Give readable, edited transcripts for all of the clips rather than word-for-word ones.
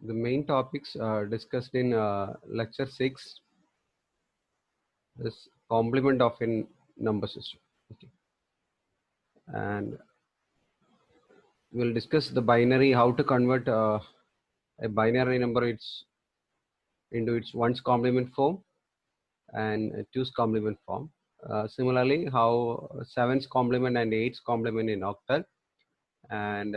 the main topics discussed in lecture 6 is complement of a number system. Okay. And we'll discuss the binary, how to convert a binary number into its ones complement form and a twos complement form. Similarly, how sevens complement and eights complement in octal, and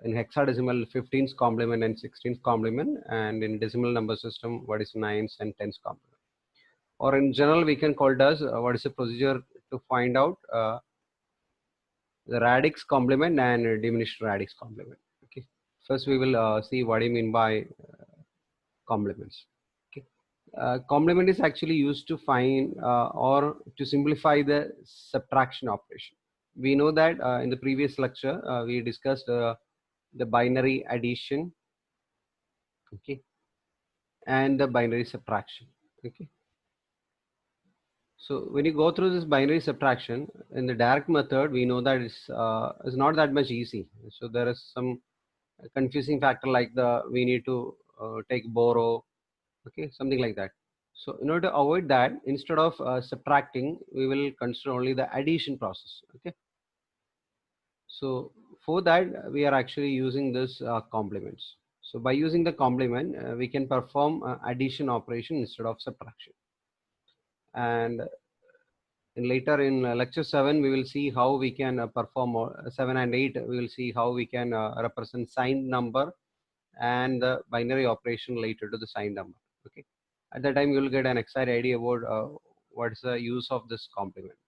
in hexadecimal 15's complement and 16's complement, and in decimal number system what is 9's and 10's complement. Or in general we can call it as what is the procedure to find out the radix complement and diminished radix complement. Okay, first we will see what I mean by complements. Okay, complement is actually used to find or to simplify the subtraction operation. We know that in the previous lecture we discussed the binary addition, okay, and the binary subtraction. Okay, so when you go through this binary subtraction in the direct method, we know that it's not that much easy. So there is some confusing factor like we need to take borrow, okay, something like that. So in order to avoid that, instead of subtracting, we will consider only the addition process. Okay, so for that we are actually using this complements. So by using the complement, we can perform addition operation instead of subtraction. And later in lecture 7 we will see how we can perform 7 and 8 we will see how we can represent signed number and the binary operation related to the signed number. Okay, at that time you will get an excited idea about what is the use of this complement.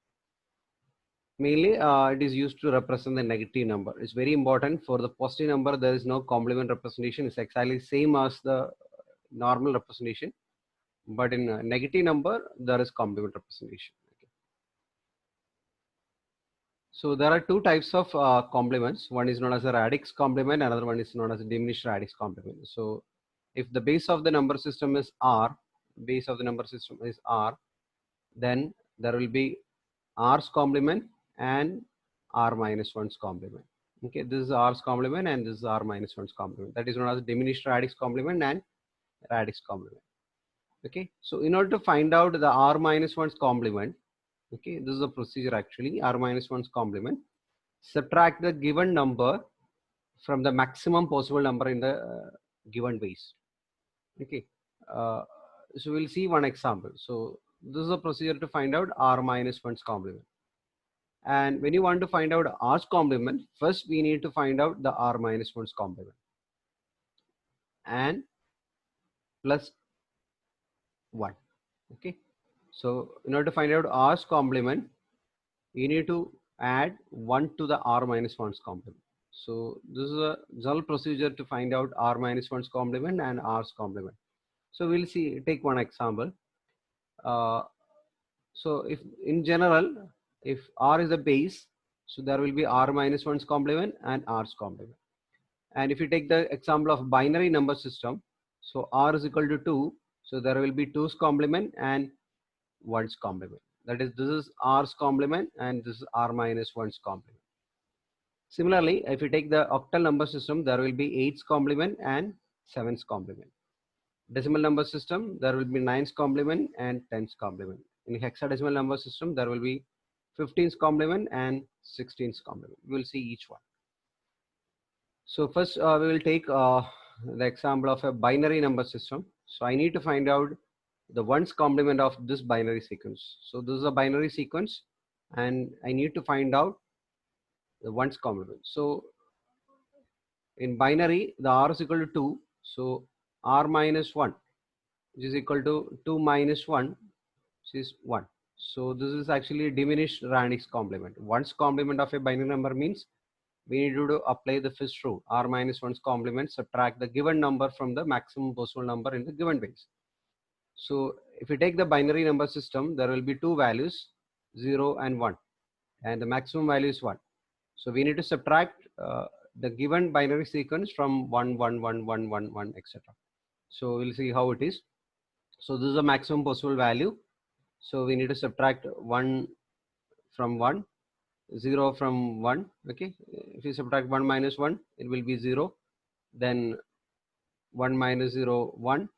Mainly it is used to represent the negative number. It's very important. For the positive number there is no complement representation. It's exactly same as the normal representation, but in a negative number there is complement representation. So there are two types of complements. One is known as a radix complement, another one is known as a diminished radix complement. So if the base of the number system is R, then there will be R's complement and R minus 1's complement. Okay, this is R's complement and this is R minus 1's complement. That is known as diminished radix complement and radix complement. Okay, so in order to find out the R minus 1's complement, okay, this is a procedure actually. R minus 1's complement, subtract the given number from the maximum possible number in the given base. Okay, so we'll see one example. So this is a procedure to find out R minus 1's complement. And when you want to find out R's complement, first we need to find out the R minus 1's complement and plus 1. Okay, so in order to find out R's complement, you need to add 1 to the R minus 1's complement. So this is a general procedure to find out R minus 1's complement and R's complement. So we'll see, take one example. So if in general, if R is the base, so there will be R minus 1's complement and R's complement. And if you take the example of binary number system, so R is equal to 2, so there will be 2's complement and 1's complement. That is, this is R's complement and this is R minus 1's complement. Similarly, if you take the octal number system, there will be 8's complement and 7's complement. Decimal number system, there will be 9's complement and 10's complement. In hexadecimal number system, there will be 15's complement and 16's complement. We will see each one. So first we will take the example of a binary number system. So I need to find out the ones complement of this binary sequence. So this is a binary sequence and I need to find out the ones complement. So in binary, the R is equal to 2. So R minus 1, which is equal to 2 minus 1, which is 1. So this is actually a diminished radix complement. Ones complement of a binary number means we need to apply the first rule, R minus 1's complement, subtract the given number from the maximum possible number in the given base. So if you take the binary number system, there will be two values, 0 and 1, and the maximum value is 1. So we need to subtract the given binary sequence from 1, 1, 1, 1, 1, 1, etc. So we'll see how it is. So this is the maximum possible value. So we need to subtract 1 from 1, 0 from 1. Okay, if you subtract 1 minus 1, it will be 0. Then 1 minus 0, 1,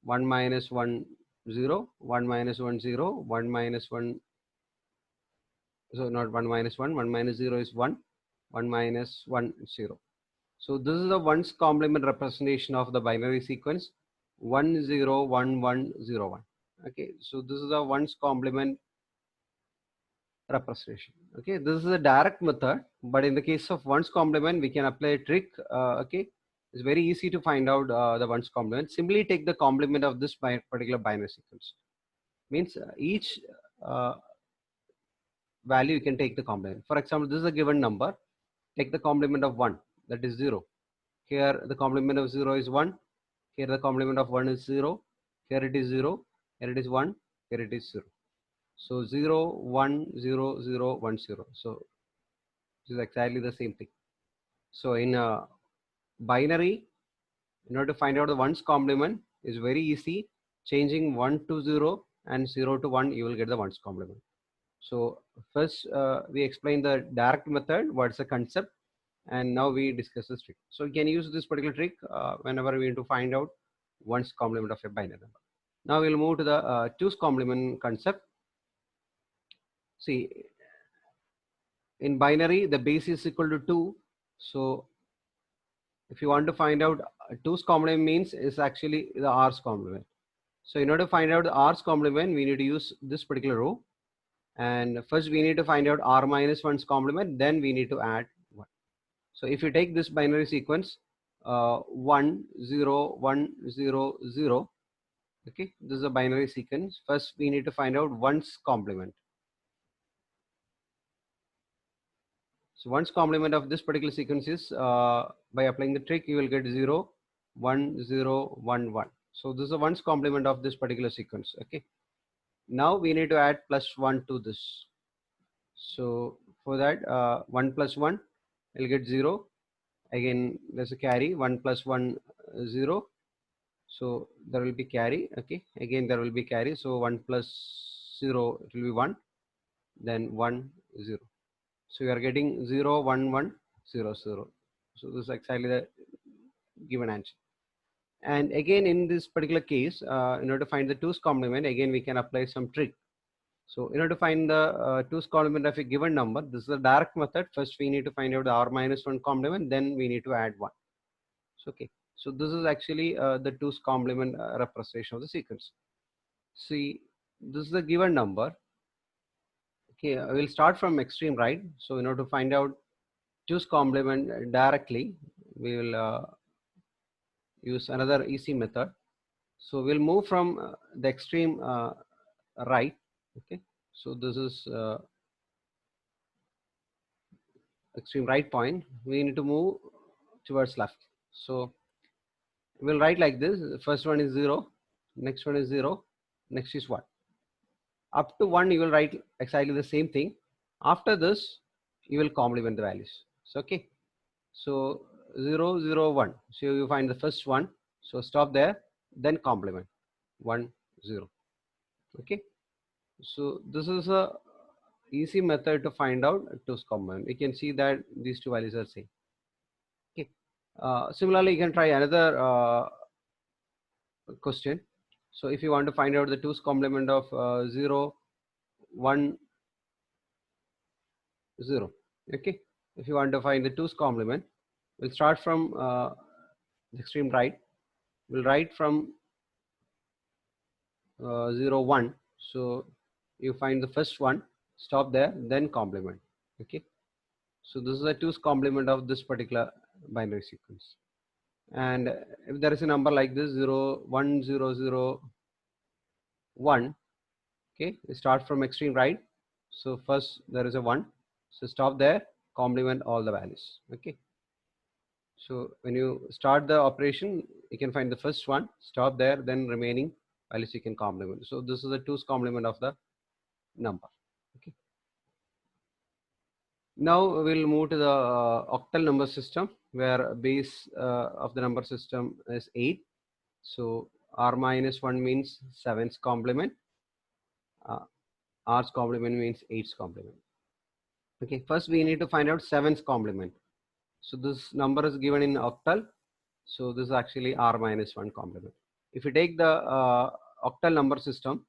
1 minus 1, 0, 1 minus 1, 0, 1 minus 1, so not 1 minus 1, 1 minus 0 is 1, 1 minus 1, 0. So this is the ones complement representation of the binary sequence 1 0 1 1 0 1. Okay, so this is the ones complement representation. Okay, this is a direct method, but in the case of ones complement, we can apply a trick. Okay, it's very easy to find out the ones complement. Simply take the complement of this particular binary sequence. Means each value you can take the complement. For example, this is a given number. Take the complement of 1, that is 0. Here the complement of 0 is 1. Here the complement of 1 is 0. Here it is 0. Here it is 1. Here it is 0. So 0, 1, 0, 0, 1, 0. So this is exactly the same thing. So in a binary, in order to find out the ones complement is very easy. Changing 1 to 0 and 0 to 1, you will get the ones complement. So first we explain the direct method, what's the concept, and now we discuss this trick. So you can use this particular trick whenever we need to find out ones complement of a binary number. Now we'll move to the two's complement concept. See, in binary, the base is equal to 2. So if you want to find out two's complement means is actually the r's complement. So in order to find out the r's complement, we need to use this particular row. And first we need to find out r minus 1's complement, then we need to add 1. So if you take this binary sequence, 1, 0, 1, 0, 0, okay, this is a binary sequence. First we need to find out one's complement. So one's complement of this particular sequence is, by applying the trick, you will get 0, 1, 0, 1, 1. So this is the one's complement of this particular sequence. Okay. Now we need to add plus 1 to this. So for that, 1 plus 1 will get 0. Again, there's a carry, 1 plus 1, 0. So there will be carry. Okay. Again, there will be carry. So 1 plus 0, it will be 1. Then 1, 0. So you are getting 0, 1, 1, 0, 0. So this is exactly the given answer. And again, in this particular case, in order to find the two's complement, again, we can apply some trick. So in order to find the two's complement of a given number, this is a direct method. First, we need to find out the r minus 1 complement, then we need to add 1. So, okay. So this is actually the two's complement representation of the sequence. See, this is a given number. Okay, we'll start from extreme right. So in order to find out two's complement directly, we will use another easy method. So we'll move from the extreme right. Okay, so this is extreme right point. We need to move towards left. So we'll write like this. The first one is 0, next one is 0, next is 1. Up to 1 you will write exactly the same thing. After this you will complement the values. So okay, so 0, 0, 1. So you find the first one. So stop there, then complement 1, 0. Okay, so this is a easy method to find out two's complement. We can see that these two values are same. Okay, similarly you can try another question. So if you want to find out the two's complement of 0, 1, 0. Okay, if you want to find the two's complement, we'll start from the extreme right. We'll write from 0, 1. So you find the first one, stop there, then complement. Okay, so this is the two's complement of this particular binary sequence. And if there is a number like this, 0, 1, 0, 0, 1, okay, we start from extreme right. So first there is a 1. So stop there, complement all the values. Okay, so when you start the operation, you can find the first one, stop there, then remaining values you can complement. So this is the two's complement of the number. Okay, now we'll move to the octal number system, where base of the number system is 8. So r minus 1 means 7's complement, r's complement means 8's complement. Okay, first we need to find out 7's complement. So this number is given in octal. So this is actually r minus 1 complement. If you take the octal number system,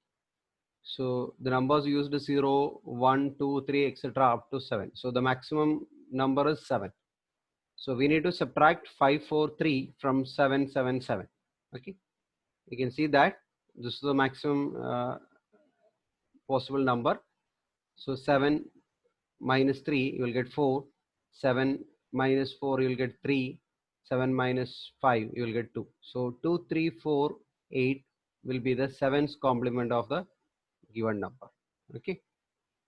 so the numbers used is 0, 1, 2, 3, etc. up to 7. So the maximum number is 7. So we need to subtract 543 from 777. Okay, you can see that this is the maximum possible number. So 7 minus 3, you will get 4. 7 minus 4, you will get 3. 7 minus 5, you will get 2. So 2, 3, 4, 8 will be the 7th complement of the given number. Okay,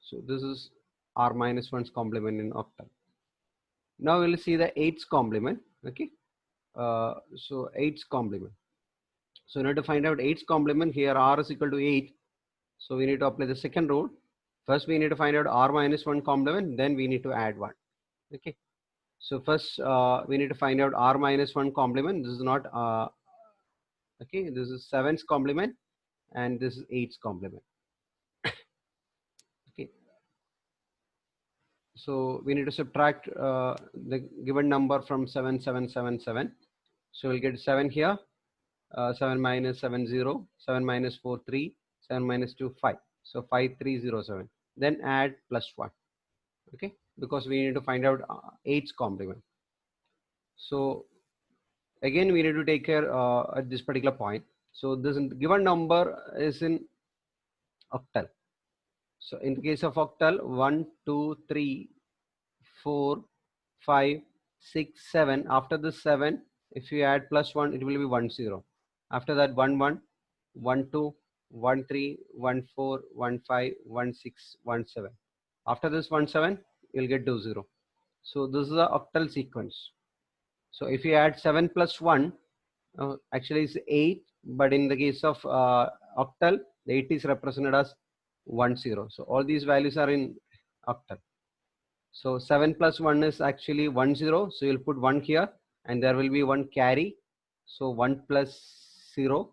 so this is r minus 1's complement in octal. Now we'll see the 8th complement. Okay, so 8th complement. So in order to find out 8th complement, here r is equal to 8. So we need to apply the second rule. First we need to find out r minus 1 complement, then we need to add 1. Okay, so first we need to find out r minus 1 complement. This is not okay, this is 7th complement and this is 8th complement. Okay, so we need to subtract the given number from 7777. So we'll get 7 here, 7 minus 7 0, 7 minus 4 3, 7 minus 2 5. So 5307. Then add plus 1. Okay, because we need to find out 8's complement. So again we need to take care at this particular point. So this given number is in octal. So in the case of octal, 1 2 3 4 5 6 7. After this 7, if you add plus 1, it will be 1 0. After that 1 1 1 2 1 3 1 4 1 5 1 6 1 7. After this 1 7, you'll get 2 0. So this is the octal sequence. So if you add 7 plus 1, actually it's 8, but in the case of octal, the 8 is represented as 1 0. So all these values are in octal. So 7 plus 1 is actually 1 0. So you'll put 1 here and there will be 1 carry. So 1 plus 0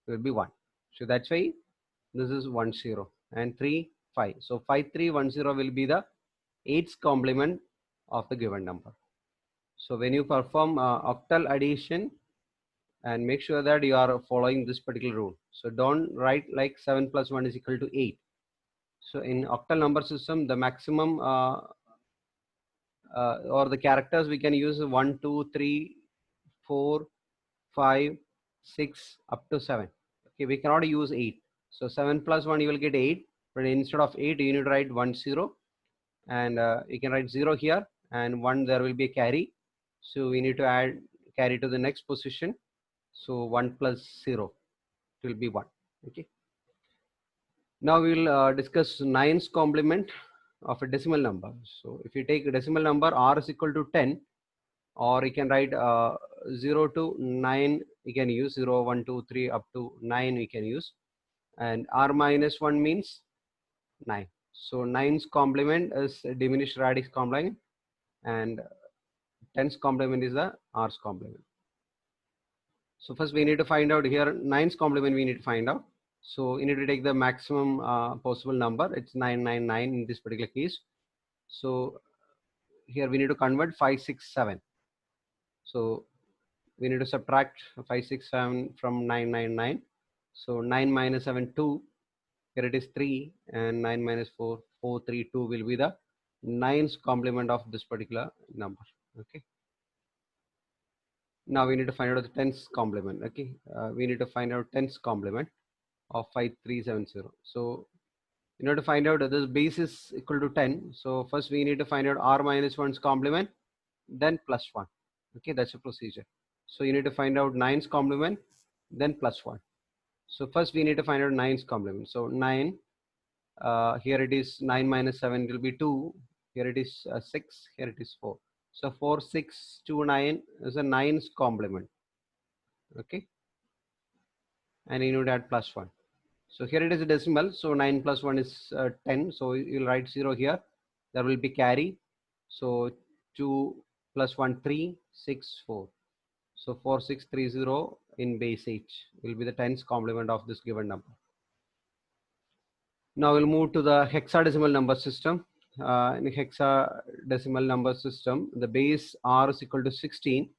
will be 1. So that's why this is 1 0 and 3 5. So 5 3 1 0 will be the 8th complement of the given number. So when you perform octal addition, and make sure that you are following this particular rule. So don't write like 7 plus 1 is equal to 8. So in octal number system, the maximum or the characters we can use 1 2 3 4 5 6 up to 7. Okay, we cannot use 8. So 7 plus 1 you will get 8, but instead of 8 you need to write 1 0, and you can write 0 here and 1, there will be a carry. So we need to add carry to the next position. So 1 plus 0, it will be 1. Okay, now we will discuss 9's complement of a decimal number. So if you take a decimal number, r is equal to 10, or you can write 0 to 9, you can use 0 1 2 3 up to 9 we can use, and r minus 1 means 9. So 9's complement is a diminished radix complement, and 10's complement is the r's complement. So first we need to find out here 9's complement we need to find out. So you need to take the maximum possible number. It's 999 in this particular case. So here we need to convert 567. So we need to subtract 567 from 999. So 9 minus 7 2. Here it is 3, and 9 minus 4 4 3 2 will be the 9's complement of this particular number. Okay. Now we need to find out the 10's complement. Okay, we need to find out 10's complement of 5370. So in order to find out this base is equal to 10, so first we need to find out r minus 1's complement, then plus 1. Okay, that's a procedure. So you need to find out 9's complement, then plus 1. So first we need to find out 9's complement. So 9, here it is 9 minus 7 will be 2. Here it is 6. Here it is 4. So 4 6 2 9 is a 9's complement. Okay, and you need to add plus 1. So here it is a decimal. So 9 plus 1 is 10. So you'll write 0 here. There will be carry. So 2 plus 1 3 6 4. So 4630 in base h will be the 10's complement of this given number. Now we'll move to the hexadecimal number system. In hexadecimal number system, the base r is equal to 16.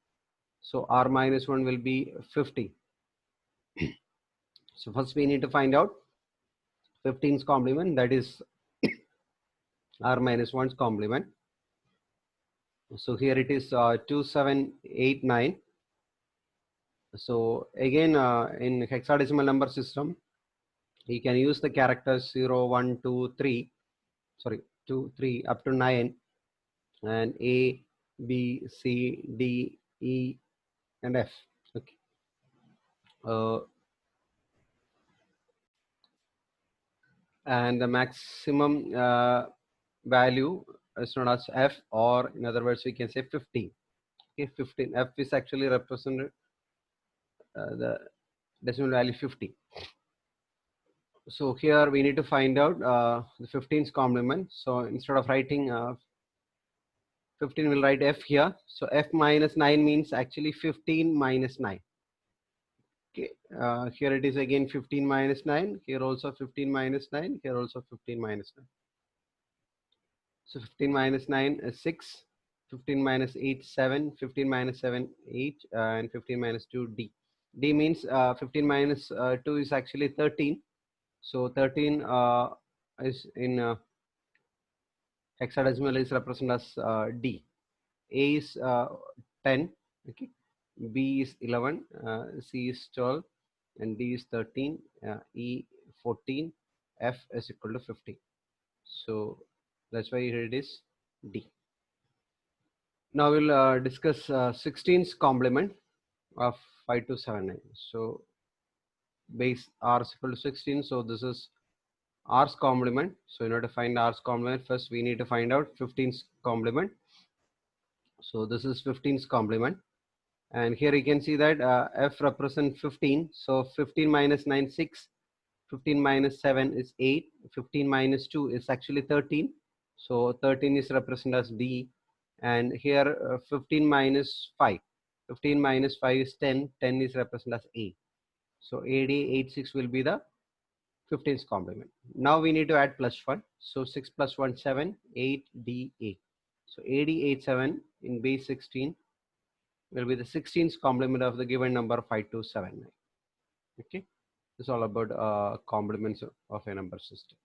So r minus 1 will be 50. So first we need to find out 15's complement, that is r minus 1's complement. So here it is 2789. So again, in hexadecimal number system, you can use the characters 0, 1, 2, 3, sorry, 2, 3 up to 9, and A, B, C, D, E, and F. Okay. And the maximum value is known as F, or in other words, we can say 15. Okay, 15. F is actually represented the decimal value 50. So here we need to find out the 15's complement. So instead of writing 15, we'll write F here. So F minus 9 means actually 15 minus 9. Okay, here it is again 15 minus 9. Here also 15 minus 9. Here also 15 minus 9. So 15 minus 9 is 6. 15 minus 8, 7. 15 minus 7, 8. And 15 minus 2, D. D means 15 minus 2 is actually 13. So 13 is in hexadecimal is represented as D. A is 10. Okay. B is 11. C is 12. And D is 13. E 14. F is equal to 15. So that's why here it is D. Now we'll discuss 16's complement of 5279. So base r is equal to 16. So this is r's complement. So in order to find r's complement, first we need to find out 15's complement. So this is 15's complement. And here you can see that f represents 15. So 15 minus 9, 6. 15 minus 7 is 8. 15 minus 2 is actually 13. So 13 is represented as D. And here 15 minus 5. 15 minus 5 is 10. 10 is represented as A. So AD86 will be the 15's complement. Now we need to add plus 1. So 6 plus 1, 7. 8D8. So AD87 in base 16 will be the 16's complement of the given number 5279. Okay. It's all about complements of a number system.